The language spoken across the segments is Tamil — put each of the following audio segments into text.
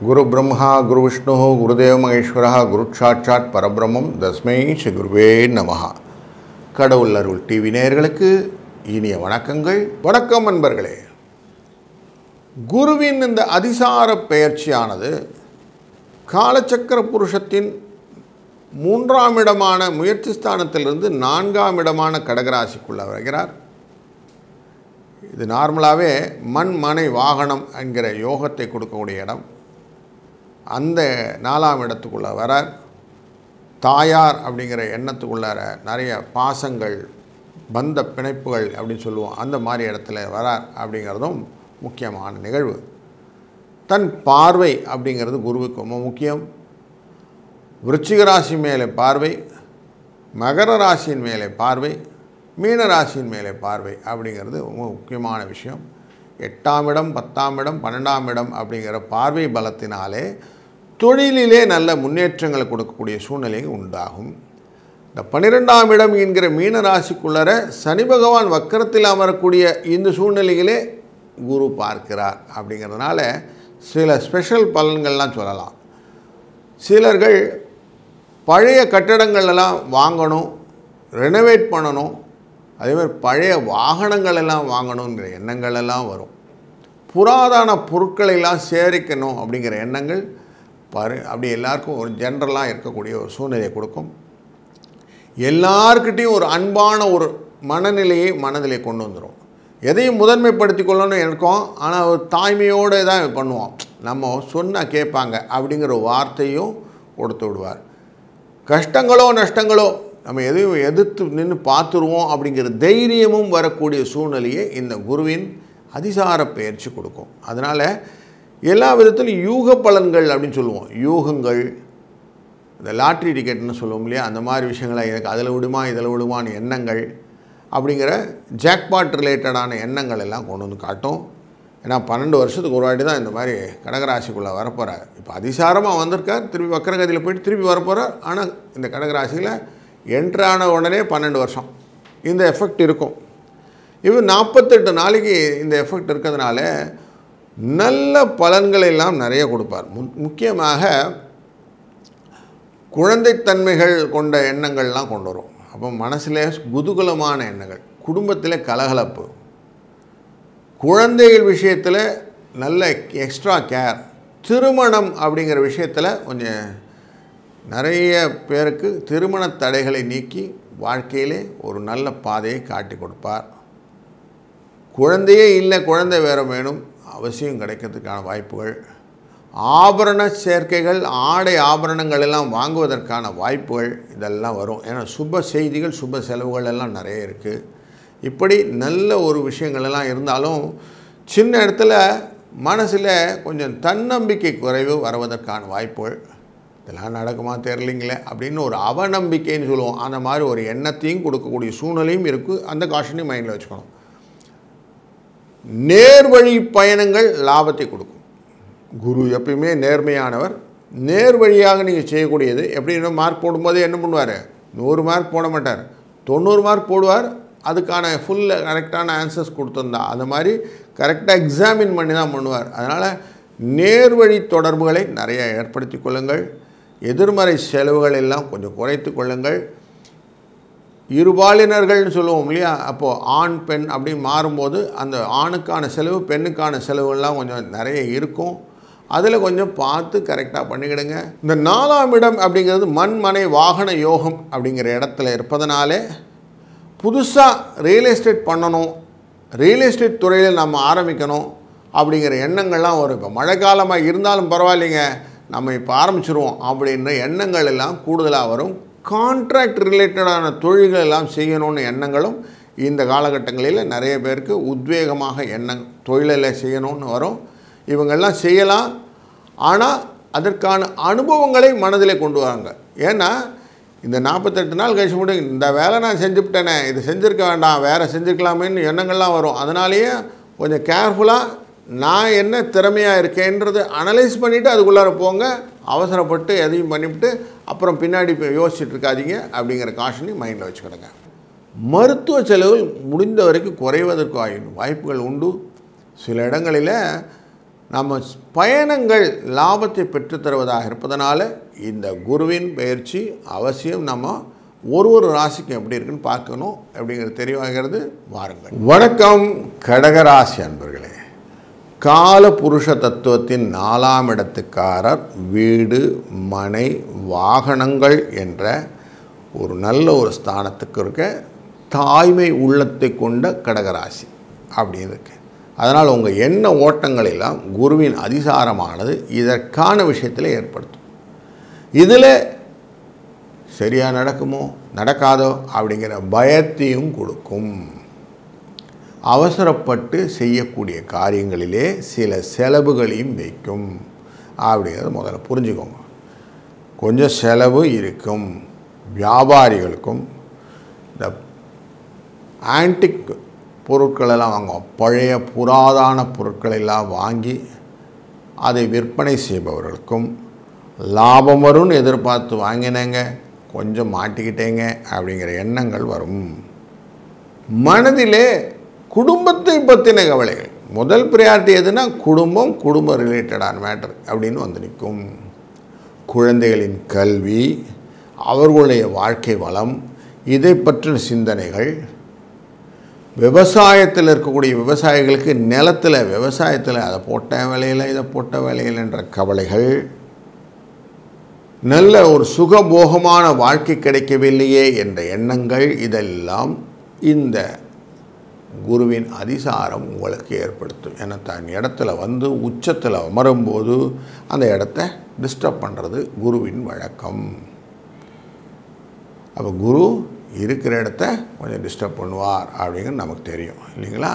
गुरु ब्रह्मा गुरु विष्णु गुरुदेव महेश्वर गुरु साक्षात् परब्रह्मम तस्मै श्री गुरुवे नमः. கடவுள் அருள் டிவி நேயர்களுக்கு இனிய வணக்கங்கள். வணக்கம் நண்பர்களே. குருவின் இந்த அதிசார பெயர்ச்சியானது காலச்சக்கர புருஷத்தின் 3ஆம் இடமான முயற்சி ஸ்தானத்திலிருந்து 4ஆம் இடமான கடகராசிக்குள்ள வருகிறார். இது நார்மலாகவே மண் மனை வாகனம் என்கிற யோகத்தை கொடுக்கக்கூடிய இடம். அந்த 4ஆம் இடத்துக்குள்ளே வரார். தாயார் அப்படிங்கிற எண்ணத்துக்குள்ளார நிறைய பாசங்கள் பந்த பிணைப்புகள் அப்படின்னு சொல்லுவோம், அந்த மாதிரி இடத்துல வரார் அப்படிங்கிறதும் முக்கியமான நிகழ்வு. தன் பார்வை அப்படிங்கிறது குருவுக்கு ரொம்ப முக்கியம். விருச்சிக ராசி மேலே பார்வை, மகர ராசியின் மேலே பார்வை, மீன ராசியின் மேலே பார்வை அப்படிங்கிறது ரொம்ப முக்கியமான விஷயம். 8ஆம் இடம் 10ஆம் இடம் 12ஆம் இடம் அப்படிங்கிற பார்வை பலத்தினாலே தொழிலிலே நல்ல முன்னேற்றங்களை கொடுக்கக்கூடிய சூழ்நிலை உண்டாகும். இந்த 12ஆம் இடம் என்கிற மீன ராசிக்குள்ளர சனி பகவான் வக்கரத்தில் அமரக்கூடிய இந்த சூழ்நிலையிலே குரு பார்க்கிறார் அப்படிங்கிறதுனால சில ஸ்பெஷல் பலன்கள்லாம் சொல்லலாம். சிலர்கள் பழைய கட்டடங்களெல்லாம் வாங்கணும், ரெனோவேட் பண்ணணும், அதேமாதிரி பழைய வாகனங்கள் எல்லாம் வாங்கணுங்கிற எண்ணங்கள் எல்லாம் வரும். புராதன பொருட்களெல்லாம் சேகரிக்கணும் அப்படிங்கிற எண்ணங்கள் அப்படி எல்லாருக்கும் ஒரு ஜென்ரலாக இருக்கக்கூடிய ஒரு சூழ்நிலையை கொடுக்கும். எல்லார்கிட்டையும் ஒரு அன்பான ஒரு மனநிலையை மனதிலே கொண்டு வந்துடும். எதையும் முதன்மைப்படுத்தி கொள்ளணும்னு இருக்கோம், ஆனால் ஒரு தாய்மையோடு தான் பண்ணுவோம். நம்ம சொன்னால் கேட்பாங்க அப்படிங்கிற ஒரு வார்த்தையும் கொடுத்து விடுவார். கஷ்டங்களோ நஷ்டங்களோ நம்ம எதையும் எதிர்த்து நின்று பார்த்துருவோம் அப்படிங்கிற தைரியமும் வரக்கூடிய சூழ்நிலையை இந்த குருவின் அதிசார பயிற்சி கொடுக்கும். அதனால் எல்லா விதத்திலும் யூக பலன்கள் அப்படின்னு சொல்லுவோம். யூகங்கள், இந்த லாட்ரி டிக்கெட்னு சொல்லுவோம் இல்லையா, அந்த மாதிரி விஷயங்களை எனக்கு அதில் விடுமா இதில் விடுமான்னு எண்ணங்கள் அப்படிங்கிற ஜாக்பாட் ரிலேட்டடான எண்ணங்கள் எல்லாம் கொண்டு வந்து காட்டும். ஏன்னா 12 வருஷத்துக்கு ஒரு வாட்டி தான் இந்த மாதிரி கடகராசிக்குள்ளே வரப்போகிறார். இப்போ அதிசாரமாக வந்திருக்கார், திருப்பி வக்கரகதியில் போயிட்டு திருப்பி வரப்போகிறார். ஆனால் இந்த கடகராசியில் என்ட்ரான உடனே 12 வருஷம் இந்த எஃபெக்ட் இருக்கும். இது 48 நாளைக்கு இந்த எஃபெக்ட் இருக்கிறதுனால நல்ல பலன்களை எல்லாம் நிறைய கொடுப்பார். முக்கியமாக குழந்தைத்தன்மைகள் கொண்ட எண்ணங்கள்லாம் கொண்டு வரும். அப்போ மனசில் குதூகலமான எண்ணங்கள், குடும்பத்தில் கலகலப்பு, குழந்தைகள் விஷயத்தில் நல்ல எக்ஸ்ட்ரா கேர், திருமணம் அப்படிங்கிற விஷயத்தில் கொஞ்சம் நிறைய பேருக்கு திருமண தடைகளை நீக்கி வாழ்க்கையிலே ஒரு நல்ல பாதையை காட்டி கொடுப்பார். குழந்தையே இல்லை, குழந்தை வேறு வேணும், அவசியம் கிடைக்கிறதுக்கான வாய்ப்புகள், ஆபரண சேர்க்கைகள், ஆடை ஆபரணங்கள் எல்லாம் வாங்குவதற்கான வாய்ப்புகள் இதெல்லாம் வரும். ஏன்னா சுப செய்திகள் சுப செலவுகள் எல்லாம் நிறைய இருக்குது. இப்படி நல்ல ஒரு விஷயங்கள் எல்லாம் இருந்தாலும் சின்ன இடத்துல மனசில் கொஞ்சம் தன்னம்பிக்கை குறைவு வருவதற்கான வாய்ப்புகள், இதெல்லாம் நடக்குமா தெரியலிங்களே அப்படின்னு ஒரு அவநம்பிக்கைன்னு சொல்லுவோம், அந்த மாதிரி ஒரு எண்ணத்தையும் கொடுக்கக்கூடிய சூழ்நிலையும் இருக்குது. அந்த காஷனையும் மைண்டில் வச்சுக்கணும். நேர்வழி பயணங்கள் லாபத்தை கொடுக்கும். குரு எப்பயுமே நேர்மையானவர். நேர் வழியாக நீங்கள் செய்யக்கூடியது எப்படின்னா, மார்க் போடும்போது என்ன பண்ணுவார், 100 மார்க் போட மாட்டார், 90 மார்க் போடுவார். அதுக்கான ஃபுல் கரெக்டான ஆன்சர்ஸ் கொடுத்துருந்தா அந்த மாதிரி கரெக்டாக எக்ஸாமின் பண்ணி தான் பண்ணுவார். அதனால் நேர்வழி தொடர்புகளை நிறைய ஏற்படுத்தி கொள்ளுங்கள். எதிர்மறை செலவுகள் எல்லாம் கொஞ்சம் குறைத்து கொள்ளுங்கள். இருபாலினர்கள்னு சொல்லுவோம் இல்லையா, அப்போது ஆண் பெண் அப்படின்னு மாறும்போது அந்த ஆணுக்கான செலவு பெண்ணுக்கான செலவுகள்லாம் கொஞ்சம் நிறைய இருக்கும். அதில் கொஞ்சம் பார்த்து கரெக்டாக பண்ணிக்கிடுங்க. இந்த 4ஆம் இடம் அப்படிங்கிறது மண் மனை வாகன யோகம் அப்படிங்கிற இடத்துல இருப்பதனாலே புதுசாக ரியல் எஸ்டேட் பண்ணணும், ரியல் எஸ்டேட் துறையில் நம்ம ஆரம்பிக்கணும் அப்படிங்கிற எண்ணங்கள்லாம் வரும். இப்போ மழை காலமாக இருந்தாலும் பரவாயில்லைங்க, நம்ம இப்போ ஆரம்பிச்சிருவோம் அப்படின்ற எண்ணங்கள் எல்லாம் கூடுதலாக வரும். கான்ட்ராக்ட் ரிலேட்டடான தொழில்கள் எல்லாம் செய்யணும்னு எண்ணங்களும் இந்த காலகட்டங்களில் நிறைய பேருக்கு உத்வேகமாக தொழிலில் செய்யணும்னு வரும். இவங்கெல்லாம் செய்யலாம், ஆனால் அதற்கான அனுபவங்களை மனதில் கொண்டு வராங்க. ஏன்னா இந்த 48 நாள் கழிச்சு மட்டும் இந்த வேலை நான் செஞ்சுவிட்டேனே, இது செஞ்சுருக்க வேண்டாம், வேறு செஞ்சுருக்கலாமேன்னு எண்ணங்கள்லாம் வரும். அதனாலேயே கொஞ்சம் கேர்ஃபுல்லாக நான் என்ன திறமையாக இருக்கேன்றது அனலைஸ் பண்ணிவிட்டு அதுக்குள்ளார போங்க. அவசரப்பட்டு எதையும் பண்ணிவிட்டு அப்புறம் பின்னாடி யோசிச்சுட்டு இருக்காதீங்க அப்படிங்கிற காஷனையும் மைண்டில் வச்சுக்கிடுங்க. மருத்துவ செலவுகள் முடிந்த வரைக்கும் குறைவதற்கு வாய்ப்புகள் உண்டு. சில இடங்களில் நம்ம பயணங்கள் லாபத்தை பெற்றுத்தருவதாக இருப்பதனால இந்த குருவின் பயிற்சி அவசியம் நம்ம ஒரு ராசிக்கும் எப்படி இருக்குன்னு பார்க்கணும் அப்படிங்கிறது தெளிவாகிறது. வாருங்கள். வணக்கம் கடகராசி அன்பர்களே. கால புருஷ தத்துவத்தின் 4ஆம் இடத்துக்காரர் வீடு, மனை, வாகனங்கள் என்ற ஒரு நல்ல ஒரு ஸ்தானத்துக்கு இருக்க தாய்மை உள்ளத்தை கொண்ட கடகராசி அப்படின்னு இருக்கு. அதனால் உங்கள் எண்ண ஓட்டங்களெல்லாம் குருவின் அதிசாரமானது இதற்கான விஷயத்தில் ஏற்படுத்தும். இதில் சரியாக நடக்குமோ நடக்காதோ அப்படிங்கிற பயத்தையும் கொடுக்கும். அவசரப்பட்டு செய்யக்கூடிய காரியங்களிலே சில செலவுகளையும் வைக்கும் அப்படிங்கிறத முதல்ல புரிஞ்சுக்கோங்க. கொஞ்சம் செலவு இருக்கும். வியாபாரிகளுக்கும் இந்த ஆன்டிக் பொருட்களெல்லாம் வாங்குவோம், பழைய புராதான பொருட்களெல்லாம் வாங்கி அதை விற்பனை செய்பவர்களுக்கும் லாபம் வரும்னு எதிர்பார்த்து வாங்கினேங்க, கொஞ்சம் மாட்டிக்கிட்டேங்க அப்படிங்கிற எண்ணங்கள் வரும். மனதிலே குடும்பத்தை பற்றின கவலைகள், முதல் ப்ரியாரிட்டி எதுனா குடும்பம் ரிலேட்டடான மேட்டர் அப்படின்னு வந்து நிற்கும். குழந்தைகளின் கல்வி, அவர்களுடைய வாழ்க்கை வளம், இதை பற்றின சிந்தனைகள், விவசாயத்தில் இருக்கக்கூடிய விவசாயிகளுக்கு நிலத்தில் விவசாயத்தில் அதை போட்ட வேலையில் இதை போட்ட வேலையில் என்ற கவலைகள், நல்ல ஒரு சுகபோகமான வாழ்க்கை கிடைக்கவில்லையே என்ற எண்ணங்கள், இதெல்லாம் இந்த குருவின் அதிசாரம் உங்களுக்கு ஏற்படுத்தும். ஏன்னா தன் இடத்துல வந்து உச்சத்தில் அமரும்போது அந்த இடத்த டிஸ்டர்ப் பண்ணுறது குருவின் வழக்கம். அப்போ குரு இருக்கிற இடத்த கொஞ்சம் டிஸ்டர்ப் பண்ணுவார் அப்படிங்கிறது நமக்கு தெரியும் இல்லைங்களா.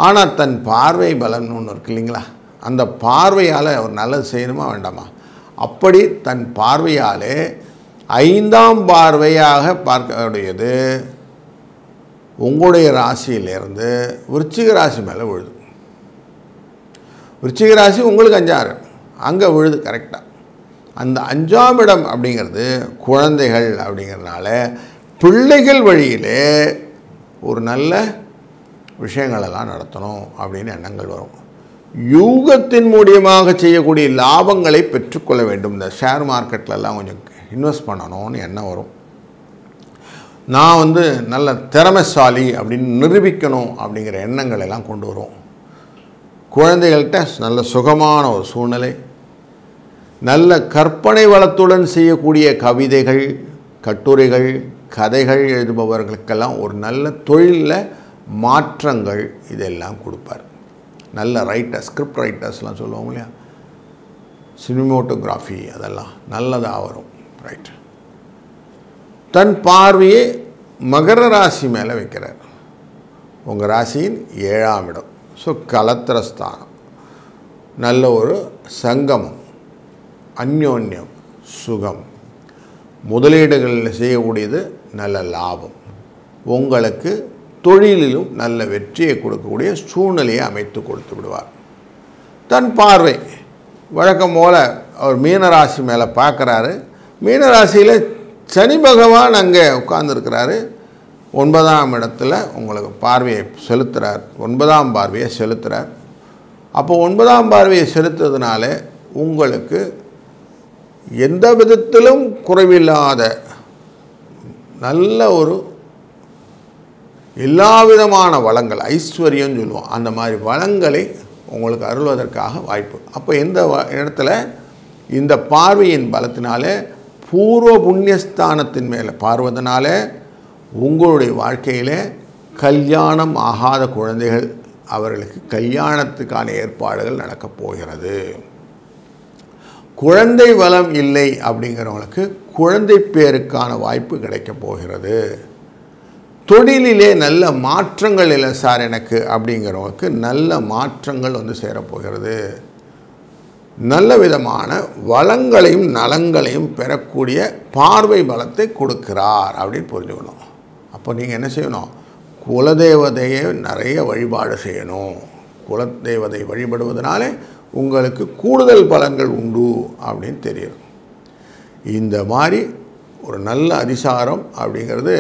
ஆனால் தன் பார்வை பலன் ஒன்று இருக்கு இல்லைங்களா, அந்த பார்வையால் அவர் நல்லது செய்யணுமா வேண்டாமா, அப்படி தன் பார்வையாலே 5ஆம் பார்வையாக பார்க்கக்கூடியது உங்களுடைய ராசியிலேருந்து விருச்சிக ராசி மேலே விழுது. விருச்சிக ராசி உங்களுக்கு 5 அங்கே விழுது கரெக்டாக. அந்த 5ஆம் இடம் அப்படிங்கிறது குழந்தைகள் அப்படிங்கிறதுனால பிள்ளைகள் வழியிலே ஒரு நல்ல விஷயங்களெல்லாம் நடத்தணும் அப்படின்னு எண்ணங்கள் வரும். யூகத்தின் மூலியமாக செய்யக்கூடிய லாபங்களை பெற்றுக்கொள்ள வேண்டும். இந்த ஷேர் மார்க்கெட்லலாம் கொஞ்சம் இன்வெஸ்ட் பண்ணணும்னு எண்ணம் வரும். நான் நல்ல திறமைசாலி அப்படின்னு நிரூபிக்கணும் அப்படிங்கிற எண்ணங்கள் எல்லாம் கொண்டு வரும். குழந்தைகள்கிட்ட நல்ல சுகமான ஒரு சூழ்நிலை, நல்ல கற்பனை வளத்துடன் செய்யக்கூடிய கவிதைகள், கட்டுரைகள், கதைகள் எழுதுபவர்களுக்கெல்லாம் ஒரு நல்ல தொழிலில் மாற்றங்கள் இதெல்லாம் கொடுப்பார். நல்ல ரைட்டர், ஸ்கிரிப்ட் ரைட்டர்ஸ்லாம் சொல்லுவோம் இல்லையா, சினிமோட்டோகிராஃபி, அதெல்லாம் நல்லதாக வரும். ரைட். தன் பார்வையை மகர ராசி மேலே வைக்கிறார். உங்கள் ராசியின் 7ஆம் இடம். ஸோ கலத்திரஸ்தானம், நல்ல ஒரு சங்கமம், அந்யோன்யம், சுகம், முதலீடுகளில் செய்யக்கூடியது நல்ல லாபம், உங்களுக்கு தொழிலிலும் நல்ல வெற்றியை கொடுக்கக்கூடிய சூழ்நிலையை அமைத்து கொடுத்து விடுவார். தன் பார்வை வழக்கம் போல் அவர் மீனராசி மேலே பார்க்குறாரு. மீனராசியில் சனி பகவான் அங்கே உட்கார்ந்துருக்கிறாரு. 9ஆம் இடத்துல உங்களுக்கு பார்வையை செலுத்துகிறார். 9ஆம் பார்வையை செலுத்துகிறார். அப்போ 9ஆம் பார்வையை செலுத்துறதுனால உங்களுக்கு எந்த விதத்திலும் குறைவில்லாத நல்ல ஒரு எல்லா விதமான வளங்கள், ஐஸ்வர்யம் சொல்லுவோம், அந்த மாதிரி வளங்களை உங்களுக்கு அருள்வதற்காக வாய்ப்பு. அப்போ எந்த இடத்துல இந்த பார்வையின் பலத்தினாலே பூர்வ புண்ணியஸ்தானத்தின் மேலே பார்வதனால உங்களுடைய வாழ்க்கையில் கல்யாணம் ஆகாத குழந்தைகள், அவர்களுக்கு கல்யாணத்துக்கான ஏற்பாடுகள் நடக்கப் போகிறது. குழந்தை வளம் இல்லை அப்படிங்கிறவங்களுக்கு குழந்தை பேருக்கான வாய்ப்பு கிடைக்கப் போகிறது. தொழிலிலே நல்ல மாற்றங்கள் இல்லை சார் எனக்கு அப்படிங்கிறவங்களுக்கு நல்ல மாற்றங்கள் சேரப்போகிறது. நல்ல விதமான வளங்களையும் நலங்களையும் பெறக்கூடிய பார்வை பலத்தை கொடுக்கிறார் அப்படின்னு புரிஞ்சுக்கணும். அப்போ நீங்கள் என்ன செய்யணும், குலதெய்வதையை நிறைய வழிபாடு செய்யணும். குலதெய்வதை வழிபடுவதனாலே உங்களுக்கு கூடுதல் பலன்கள் உண்டு அப்படின்னு தெரியும். இந்த மாதிரி ஒரு நல்ல அதிசாரம் அப்படிங்கிறது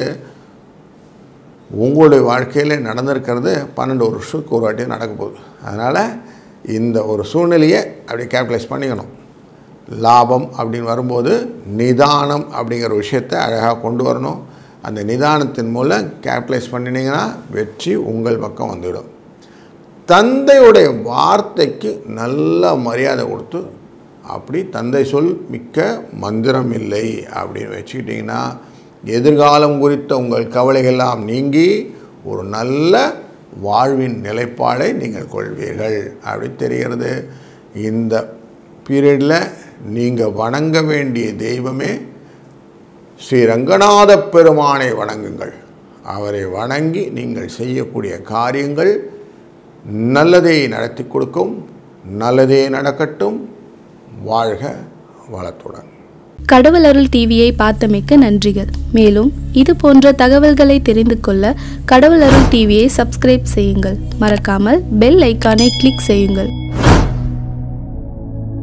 உங்களுடைய வாழ்க்கையில் நடந்திருக்கிறது 12 வருஷத்துக்கு ஒரு வாட்டி நடக்க போகுது. அதனால் இந்த ஒரு சூழ்நிலையை அப்படி கேபிட்டலைஸ் பண்ணிக்கணும். லாபம் அப்படின்னு வரும்போது நிதானம் அப்படிங்கிற விஷயத்தை அழகாக கொண்டு வரணும். அந்த நிதானத்தின் மூலம் கேபிட்டலைஸ் பண்ணினீங்கன்னா வெற்றி உங்கள் பக்கம் வந்துவிடும். தந்தையுடைய வார்த்தைக்கு நல்ல மரியாதை கொடுத்து, அப்படி தந்தை சொல் மிக்க மந்திரம் இல்லை அப்படின்னு வச்சுக்கிட்டிங்கன்னா எதிர்காலம் குறித்த உங்கள் கவலைகள்லாம் நீங்கி ஒரு நல்ல வாழ்வின் நிலைப்பாடை நீங்கள் கொள்வீர்கள் அப்படி தெரிகிறது. இந்த பீரியடில் நீங்கள் வணங்க வேண்டிய தெய்வமே ஸ்ரீ ரங்கநாத பெருமானை வணங்குங்கள். அவரை வணங்கி நீங்கள் செய்யக்கூடிய காரியங்கள் நல்லதே நடத்தி கொடுக்கும். நல்லதே நடக்கட்டும். வாழ்க வளத்துடன். கடவுள் அருள் டிவியை பார்த்தமைக்கு நன்றிகள். மேலும் இது போன்ற தகவல்களை தெரிந்து கொள்ள கடவுள் அருள் டிவியை சப்ஸ்கிரைப் செய்யுங்கள். மறக்காமல் பெல் ஐக்கானை கிளிக் செய்யுங்கள்.